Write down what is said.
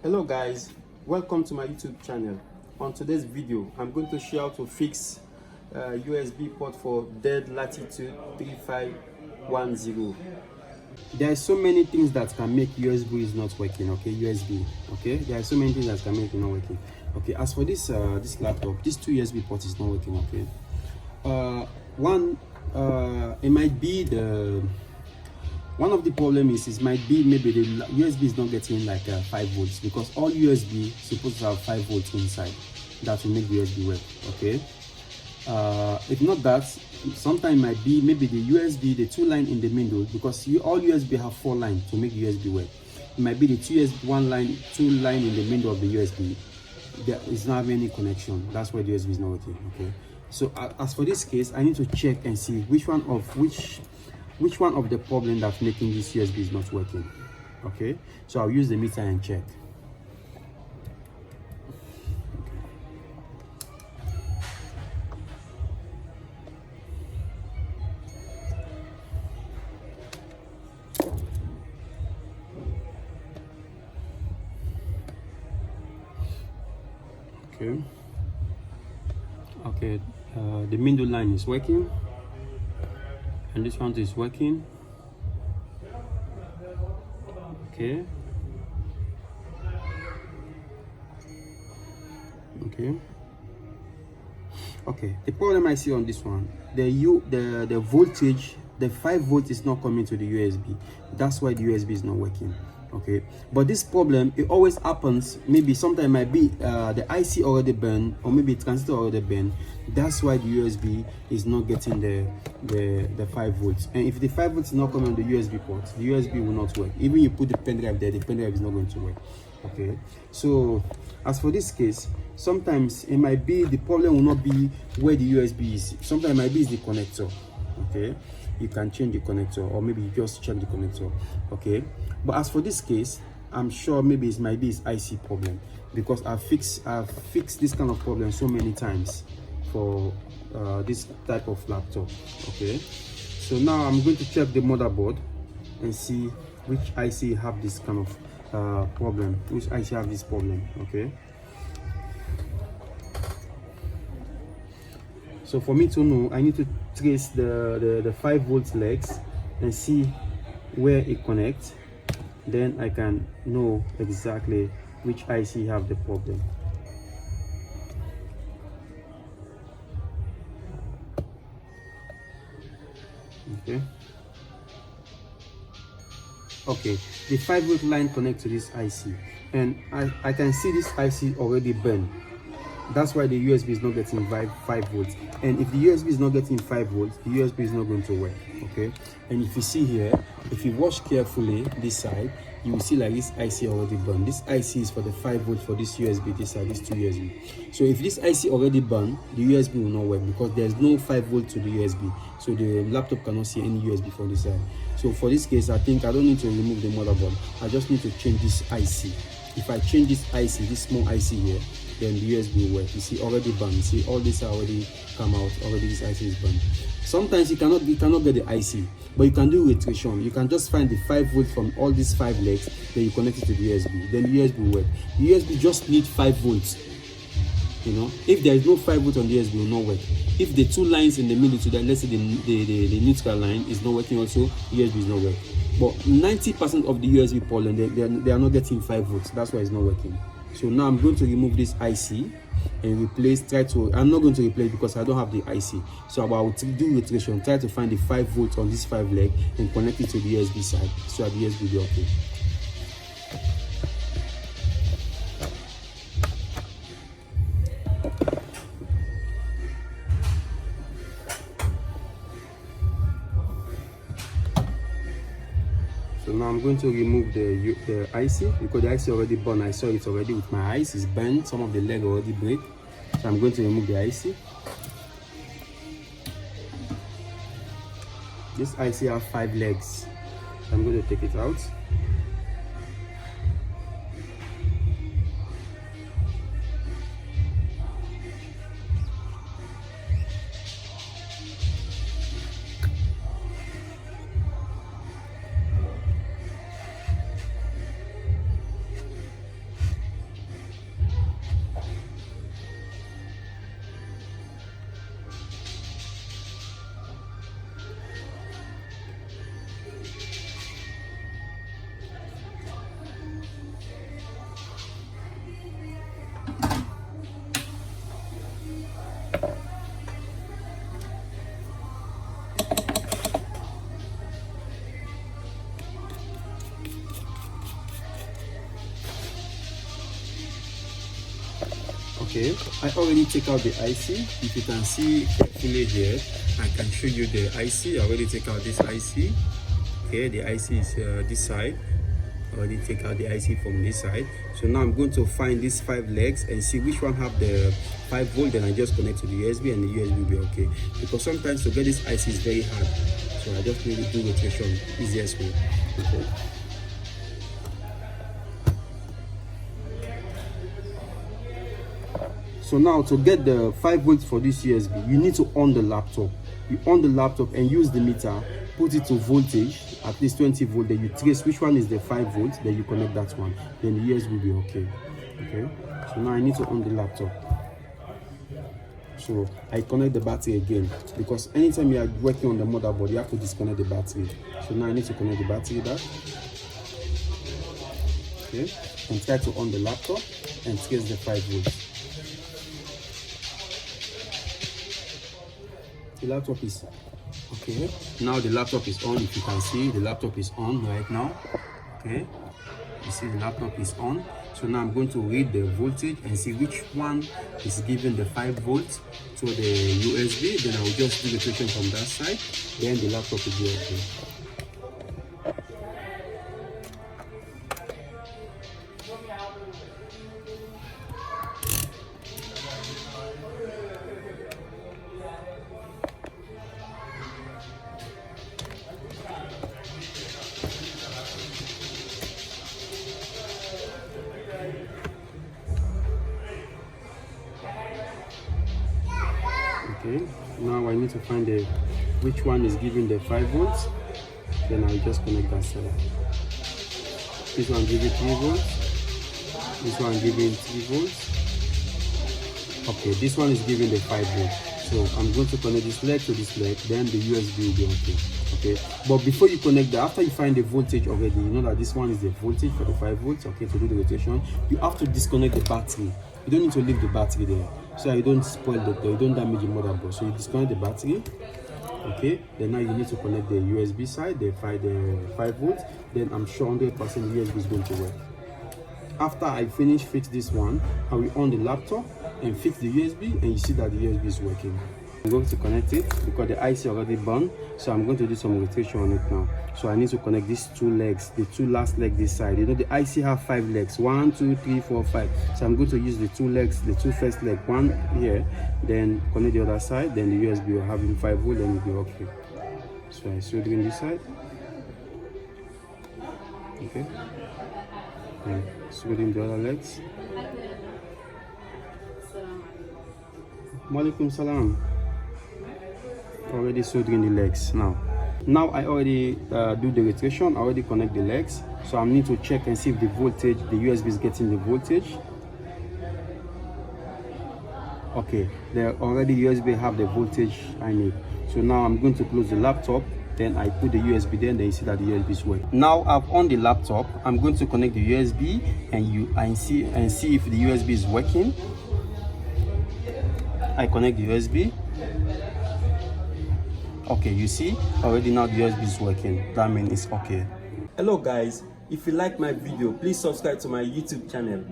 Hello guys, welcome to my YouTube channel. On today's video, I'm going to show how to fix USB port for Dell Latitude 3510. There are so many things that can make USB is not working. Okay, USB. Okay, there are so many things that can make it not working. Okay, as for this this laptop, this two USB port is not working. Okay, it might be the one of the problem is might be maybe the USB is not getting like 5 volts, because all USB supposed to have 5 volts inside. That will make the USB work. Okay, if not that, sometimes might be maybe the USB, the two line in the middle, because all USB have 4 lines to make USB work. It might be the two line in the middle of the USB. There is not having any connection. That's why the USB is not working. Okay, so as for this case, I need to check and see which one of the problem that's making this USB is not working. Okay, so I'll use the meter and check. Okay, the middle line is working, and this one is working. Okay, the problem I see on this one, the voltage, the 5 volt is not coming to the USB. That's why the USB is not working. Okay, but this problem, it always happens. Maybe sometimes might be the IC already burned, or maybe the transistor already burned. That's why the USB is not getting the 5 volts. And if the 5 volts is not coming on the USB port, the USB will not work. Even you put the pen drive there, the pen drive is not going to work. Okay, so as for this case, sometimes it might be the problem will not be where the USB is. Sometimes it might be the connector. Okay, you can change the connector, or maybe you just check the connector. Okay, but as for this case, I'm sure maybe it might be his IC problem, because I've fixed this kind of problem so many times for this type of laptop. Okay, so now I'm going to check the motherboard and see which IC have this kind of problem, which IC have this problem. Okay, so for me to know, I need to trace the 5 volt legs and see where it connects. Then I can know exactly which IC have the problem. Okay, the 5 volt line connects to this IC, and I can see this IC already burned. That's why the USB is not getting 5 volts. And if the USB is not getting 5 volts, the USB is not going to work. Okay, and if you see here, if you watch carefully this side, you will see like this IC already burned. This IC is for the 5 volts for this USB, this side, this two USB. So if this IC already burned, the USB will not work, because there's no 5 volt to the USB. So the laptop cannot see any USB from this side. So for this case, I think I don't need to remove the motherboard. I just need to change this IC. If I change this IC, this small IC here, then the USB will work. You see, already burned. You see, all this already come out. Already this IC is burned. Sometimes you cannot get the IC, but you can do iteration. You can just find the 5 volt from all these 5 legs, then you connect it to the USB. Then the USB will work. The USB just need 5 volts. You know, if there is no 5 volt on the USB, it will not work. If the two lines in the middle, so that let's say the neutral line is not working, also the USB is not working. But 90% of the USB problem, they are not getting 5 volts. That's why it's not working. So now I'm going to remove this IC and replace. I'm not going to replace because I don't have the IC. So I will do iteration, try to find the 5 volts on this 5 leg and connect it to the USB side, so that the USB will be okay. So now I'm going to remove the IC, because the IC already burned. I saw it already with my eyes. It's burned. Some of the leg already break. So I'm going to remove the IC. This IC has 5 legs. So I'm going to take it out. Okay, I already take out the IC. If you can see carefully here, I can show you the IC. I already take out this IC. Okay, the IC is this side. I already take out the IC from this side. So now I'm going to find these 5 legs and see which one have the 5 volt. Then I just connect to the USB and the USB will be okay. Because sometimes to get this IC is very hard. So I just need to do rotation easiest way. Okay. So now to get the 5 volts for this USB, you need to on the laptop. You on the laptop and use the meter, put it to voltage, at least 20 volt, then you trace which one is the 5 volts, then you connect that one. Then the USB will be okay. Okay. So now I need to on the laptop. So I connect the battery again, because anytime you are working on the motherboard, you have to disconnect the battery. So now I need to connect the battery back. Okay. And try to on the laptop and trace the 5 volts. The laptop is okay. Now the laptop is on. If you can see, the laptop is on right now. Okay, you see the laptop is on. So now I'm going to read the voltage and see which one is giving the 5 volts to the USB. Then I will just do the rotation from that side. Then the laptop will be okay. Okay, now I need to find which one is giving the 5 volts. Then I'll just connect that side. This one giving 3 volts. This one giving 3 volts. Okay, this one is giving the 5 volts. So I'm going to connect this leg to this leg, then the USB will be okay. Okay, but before you connect that, after you find the voltage already, you know that this one is the voltage for the 5 volts. Okay, to do the rotation, you have to disconnect the battery. You don't need to leave the battery there, so you don't spoil you don't damage the motherboard. So you disconnect the battery. Okay, then now you need to connect the USB side, the 5 volts. Then I'm sure 100% USB is going to work. After I fix this one, I will on the laptop and fix the USB, and you see that the USB is working. I'm going to connect it because the IC already burned, so I'm going to do some rotation on it now. So I need to connect these 2 legs, the 2 last legs this side. You know the IC have 5 legs, 1, 2, 3, 4, 5. So I'm going to use the 2 legs, the 2 first leg, one here, then connect the other side, then the USB will have 5 volt, then it will be okay. So I solder in this side. Okay. And soldering the other legs. Walaikum salam. Already soldering the legs now. Now I already do the rotation. I already connect the legs, so I need to check and see if the voltage, the USB is getting the voltage. Okay, the already USB have the voltage I need. So now I'm going to close the laptop. Then I put the USB there, and then you see that the USB is working. Now I've on the laptop. I'm going to connect the USB and see if the USB is working. I connect the USB. Okay, you see already now the USB is working. That means it's okay. Hello guys, if you like my video, please subscribe to my YouTube channel.